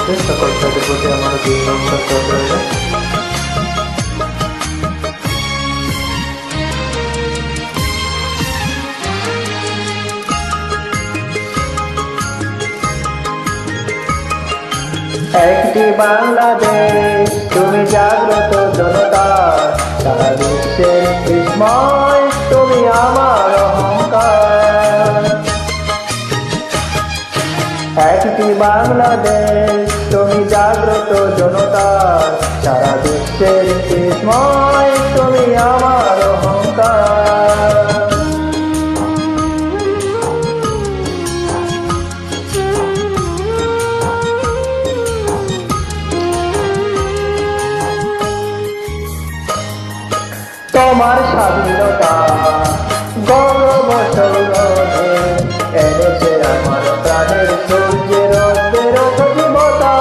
আছে, সকল তাদের প্রতি আমার নমস্কার রইল। একটি বাংলাদেশ, তুমি জাগ্রত জনতা, সারা বিশ্বের বিস্ময়, তুমি আমার অহংকার। একটি বাংলাদেশ, তুমি জাগ্রত জনতা, সারা বিশ্বের বিস্ময়, তুমি আমার অহংকার। তোমার স্বাধীনতা গৌরব সৌরভে এনেছে আমার প্রাণের সূর্যের রক্তের সজীবতা।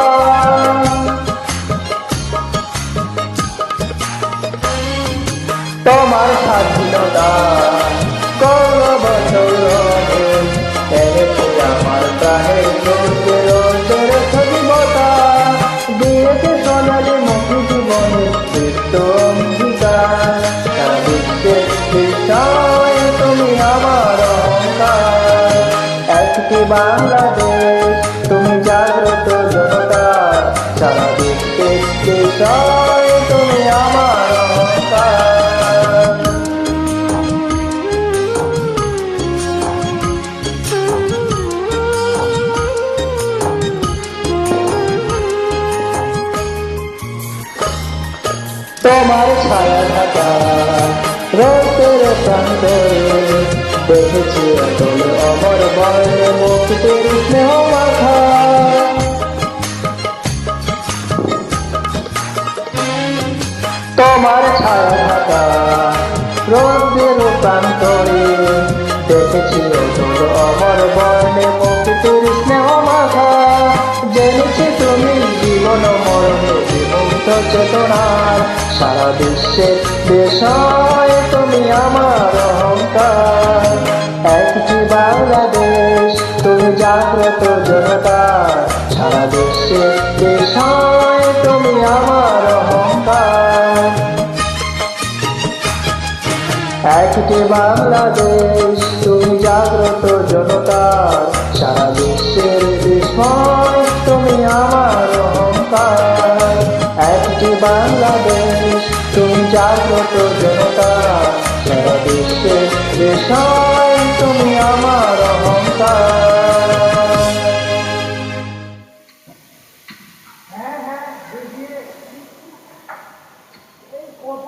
তোমার স্বাধীনতা গৌরব সৌরভে এনেছে আমার প্রাণের সূর্যের রক্তের সজীবতা। দিয়েছে সোনালী মুখী জীবনের তৃপ্ত অঙ্গীকার। তুমি আমার অহংকার। একটি বাংলাদেশ, তুমি জাগ্রত জনতা, সারা বিশ্বের বিষয়, তুমি আমার অহংকার। তোমার ছায়া ঢাকা রক্তের প্রান্তরে দেখেছি অতল অমর বর্ণে মুক্তির স্নেহ মাখা। তোমার ছায়া ঢাকা রক্তের প্রান্তরে দেখেছি অতল অমর বর্ণে মুক্তির স্নেহ মাখা। জেনেছি তুমি জীবন মরণে বিমুক্ত চেতনার, সারা বিশ্বের বিষয়, তুমি আমার অহংকার। একটি বাংলাদেশ, তুমি জাগ্রত জনতা, সারা বিশ্বের বিষয়, তুমি আমার অহংকার। একটি বাংলাদেশ, তুমি জাগ্রত জনতা, সারা বিশ্বের বিস্ময়, তুমি আমার অহংকার। একটি বাংলাদেশ, তুমি জাগ্রত জনতা, সারা বিশ্বের বিষয়, তুমি আমার অহংকার। হ্যাঁ হ্যাঁ, কত